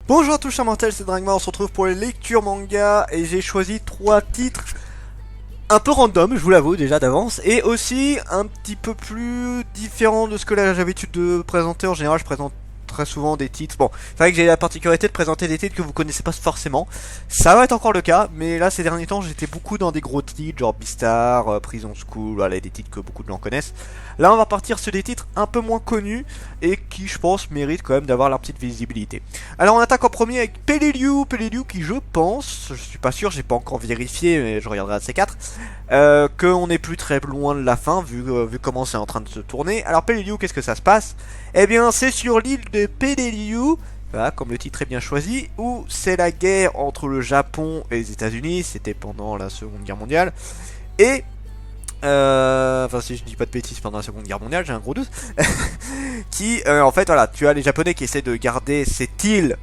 Bonjour à tous chers mortels, c'est Dragma, on se retrouve pour les lectures manga et j'ai choisi 3 titres un peu random, je vous l'avoue déjà d'avance, et aussi un petit peu plus différents de ce que là j'ai l'habitude de présenter. En général je présente très souvent des titres, bon c'est vrai que j'ai la particularité de présenter des titres que vous connaissez pas forcément, ça va être encore le cas, mais là ces derniers temps j'étais beaucoup dans des gros titres genre Beastar, Prison School, voilà des titres que beaucoup de gens connaissent. Là on va partir sur des titres un peu moins connus et qui je pense méritent quand même d'avoir leur petite visibilité. Alors on attaque en premier avec Peleliu qui je pense, je suis pas sûr, j'ai pas encore vérifié mais je regarderai à C4, qu'on est plus très loin de la fin vu comment c'est en train de se tourner. Alors Peleliu, qu'est-ce que ça se passe? Eh bien c'est sur l'île de Peleliu, voilà, comme le titre est bien choisi, où c'est la guerre entre le Japon et les États-Unis, c'était pendant la Seconde Guerre mondiale, et enfin si je dis pas de bêtises, pendant la Seconde Guerre mondiale, j'ai un gros doute, qui en fait voilà, tu as les Japonais qui essaient de garder cette île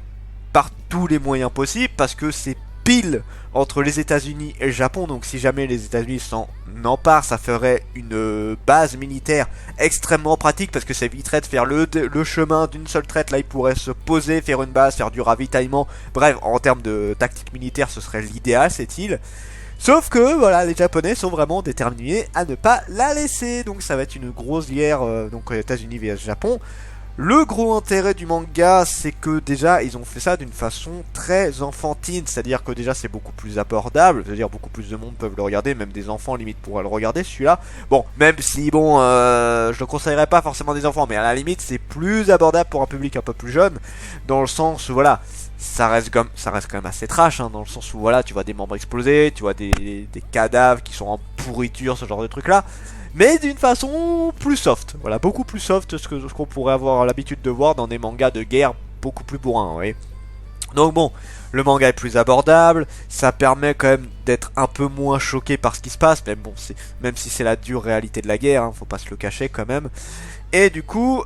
par tous les moyens possibles, parce que c'est pile entre les États-Unis et le Japon, donc si jamais les États-Unis s'en emparent, ça ferait une base militaire extrêmement pratique, parce que ça éviterait de faire le chemin d'une seule traite. Là ils pourraient se poser, faire une base, faire du ravitaillement, bref en termes de tactique militaire ce serait l'idéal cette île. Sauf que voilà, les Japonais sont vraiment déterminés à ne pas la laisser, donc ça va être une grosse guerre, donc États-Unis vs Japon. Le gros intérêt du manga, c'est que déjà ils ont fait ça d'une façon très enfantine, c'est-à-dire que déjà c'est beaucoup plus abordable, c'est-à-dire beaucoup plus de monde peuvent le regarder, même des enfants limite pourraient le regarder celui-là. Bon, même si bon, je le conseillerais pas forcément des enfants, mais à la limite c'est plus abordable pour un public un peu plus jeune, dans le sens où voilà, ça reste quand même assez trash, hein, dans le sens où voilà, tu vois des membres exploser, tu vois des cadavres qui sont en pourriture, ce genre de truc là. Mais d'une façon plus soft, voilà, beaucoup plus soft que ce qu'on pourrait avoir l'habitude de voir dans des mangas de guerre beaucoup plus bourrins, vous voyez. Donc bon, le manga est plus abordable, ça permet quand même d'être un peu moins choqué par ce qui se passe, mais bon, même si c'est la dure réalité de la guerre, hein, faut pas se le cacher quand même. Et du coup,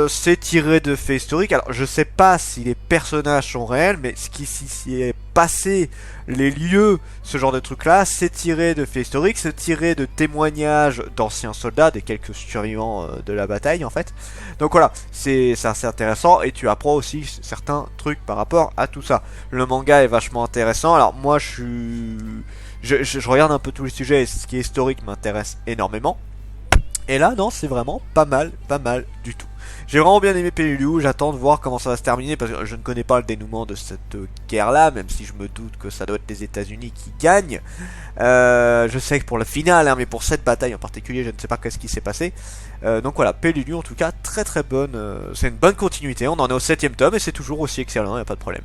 c'est tiré de faits historiques. Alors, je sais pas si les personnages sont réels, mais ce qui s'y est passé, les lieux, ce genre de trucs-là, c'est tiré de faits historiques, c'est tiré de témoignages d'anciens soldats, des quelques survivants de la bataille, en fait. Donc voilà, c'est assez intéressant, et tu apprends aussi certains trucs par rapport à tout ça. Le manga est vachement intéressant. Alors, moi, je regarde un peu tous les sujets, et ce qui est historique m'intéresse énormément. Et là, non, c'est vraiment pas mal du tout. J'ai vraiment bien aimé Peleliu, j'attends de voir comment ça va se terminer, parce que je ne connais pas le dénouement de cette guerre-là, même si je me doute que ça doit être les États-Unis qui gagnent. Je sais que pour la finale, hein, mais pour cette bataille en particulier, je ne sais pas qu'est-ce qui s'est passé. Donc voilà, Peleliu en tout cas, très bonne, c'est une bonne continuité, on en est au 7ème tome, et c'est toujours aussi excellent, y a pas de problème.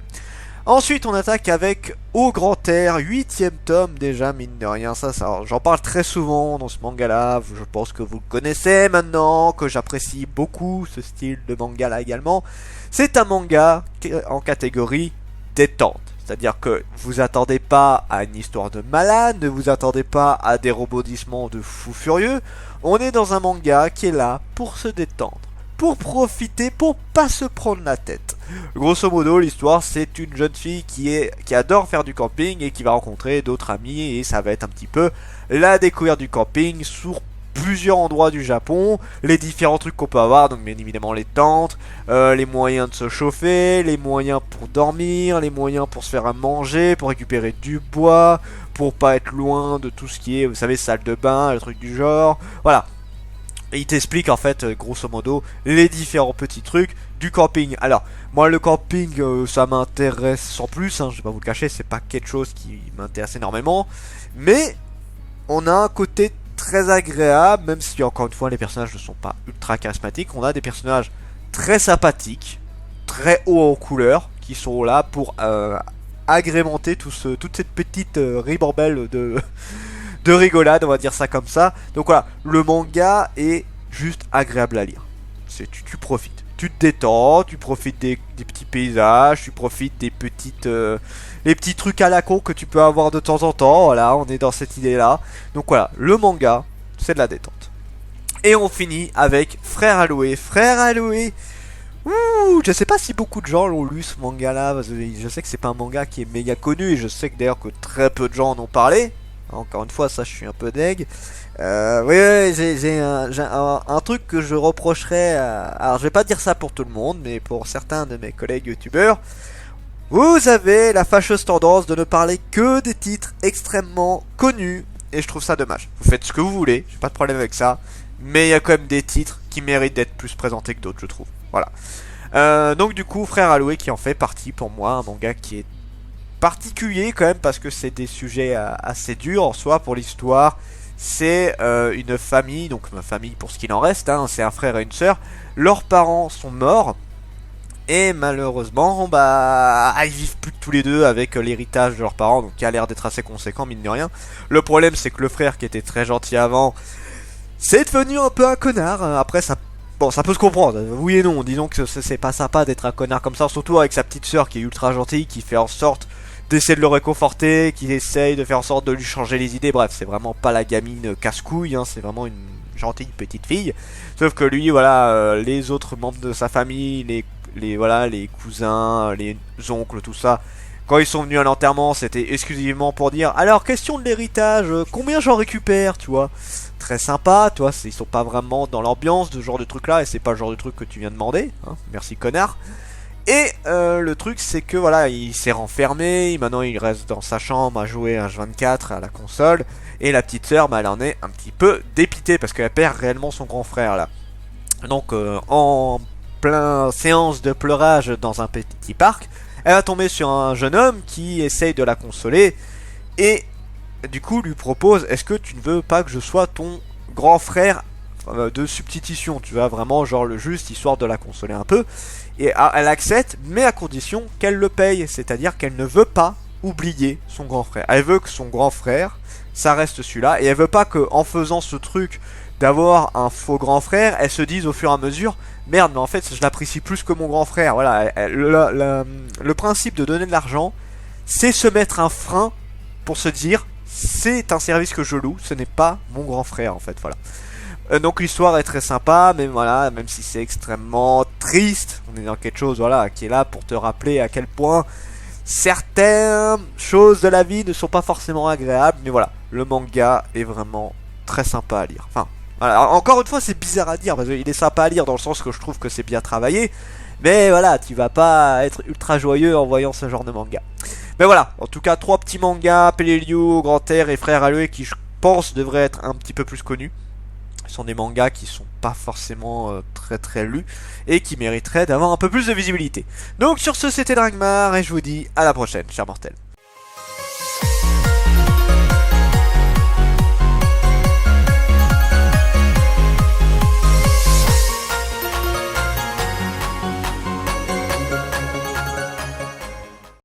Ensuite on attaque avec Au Grand Air, 8ème tome déjà, mine de rien, ça j'en parle très souvent dans ce manga là, je pense que vous le connaissez maintenant, que j'apprécie beaucoup ce style de manga là également. C'est un manga en catégorie détente, c'est-à-dire que vous attendez pas à une histoire de malade, ne vous attendez pas à des rebondissements de fous furieux, on est dans un manga qui est là pour se détendre, pour profiter, pour pas se prendre la tête. Grosso modo, l'histoire, c'est une jeune fille qui adore faire du camping et qui va rencontrer d'autres amis, et ça va être un petit peu la découverte du camping sur plusieurs endroits du Japon, les différents trucs qu'on peut avoir, donc bien évidemment les tentes, les moyens de se chauffer, les moyens pour dormir, les moyens pour se faire à manger, pour récupérer du bois, pour pas être loin de tout ce qui est, vous savez, salle de bain, le truc du genre, voilà. Et il t'explique en fait, grosso modo, les différents petits trucs du camping. Alors, moi le camping, ça m'intéresse sans plus, hein, je vais pas vous le cacher, c'est pas quelque chose qui m'intéresse énormément. Mais, on a un côté très agréable, même si encore une fois les personnages ne sont pas ultra charismatiques. On a des personnages très sympathiques, très hauts en couleur, qui sont là pour agrémenter toute cette petite ribambelle de rigolade, on va dire ça comme ça. Donc voilà, le manga est juste agréable à lire. Tu profites, tu te détends, tu profites des petits paysages, tu profites des les petits trucs à la con que tu peux avoir de temps en temps. Voilà, on est dans cette idée là. Donc voilà, le manga, c'est de la détente. Et on finit avec Frère Aloé. Frère Aloé, ouh, je sais pas si beaucoup de gens l'ont lu ce manga là, parce que je sais que c'est pas un manga qui est méga connu, et je sais que d'ailleurs que très peu de gens en ont parlé. Encore une fois, ça je suis un peu deg. Oui, oui, j'ai un truc que je reprocherais alors je vais pas dire ça pour tout le monde, mais pour certains de mes collègues youtubeurs. Vous avez la fâcheuse tendance de ne parler que des titres extrêmement connus, et je trouve ça dommage. Vous faites ce que vous voulez, j'ai pas de problème avec ça, mais il y a quand même des titres qui méritent d'être plus présentés que d'autres, je trouve. Voilà. Donc du coup, Frère Aloé qui en fait partie pour moi, un manga qui est particulier quand même parce que c'est des sujets assez durs en soi pour l'histoire. C'est une famille, donc ma famille pour ce qu'il en reste, hein, c'est un frère et une sœur. Leurs parents sont morts. Et malheureusement, bah, ils vivent plus tous les deux avec l'héritage de leurs parents, donc qui a l'air d'être assez conséquent, mine de rien. Le problème, c'est que le frère, qui était très gentil avant, c'est devenu un peu un connard. Après, ça, bon, ça peut se comprendre, oui et non. Disons que c'est pas sympa d'être un connard comme ça, surtout avec sa petite sœur qui est ultra gentille, qui fait en sorte d'essayer de le réconforter, qui essaye de faire en sorte de lui changer les idées. Bref, c'est vraiment pas la gamine casse-couille, hein, c'est vraiment une gentille petite fille. Sauf que lui, voilà, les autres membres de sa famille, voilà, les cousins, les oncles, tout ça, quand ils sont venus à l'enterrement, c'était exclusivement pour dire alors, question de l'héritage, combien j'en récupère, tu vois. Très sympa, tu vois, ils sont pas vraiment dans l'ambiance de ce genre de truc là, et c'est pas le genre de truc que tu viens de demander, hein, merci connard. Et le truc c'est que voilà, il s'est renfermé, maintenant il reste dans sa chambre à jouer à H24 à la console, et la petite sœur, bah, elle en est un petit peu dépitée parce qu'elle perd réellement son grand frère là. Donc en plein séance de pleurage dans un petit parc, elle va tomber sur un jeune homme qui essaye de la consoler et du coup lui propose: est-ce que tu ne veux pas que je sois ton grand frère de substitution, tu vois, vraiment genre le juste histoire de la consoler un peu. Et elle accepte, mais à condition qu'elle le paye, c'est-à-dire qu'elle ne veut pas oublier son grand frère. Elle veut que son grand frère, ça reste celui-là, et elle veut pas que en faisant ce truc d'avoir un faux grand frère, elle se dise au fur et à mesure: merde, mais en fait je l'apprécie plus que mon grand frère. Voilà, le principe de donner de l'argent, c'est se mettre un frein pour se dire: c'est un service que je loue, ce n'est pas mon grand frère en fait, voilà. Donc l'histoire est très sympa, mais voilà, même si c'est extrêmement triste, on est dans quelque chose, voilà, qui est là pour te rappeler à quel point certaines choses de la vie ne sont pas forcément agréables, mais voilà, le manga est vraiment très sympa à lire. Enfin, voilà, encore une fois, c'est bizarre à dire, parce qu'il est sympa à lire dans le sens que je trouve que c'est bien travaillé, mais voilà, tu vas pas être ultra joyeux en voyant ce genre de manga. Mais voilà, en tout cas, 3 petits mangas, Peleliu, Grand Air et Frère Aloé, qui je pense devraient être un petit peu plus connus. Ce sont des mangas qui sont pas forcément très lus et qui mériteraient d'avoir un peu plus de visibilité. Donc sur ce, c'était Dragmar et je vous dis à la prochaine, chers mortels.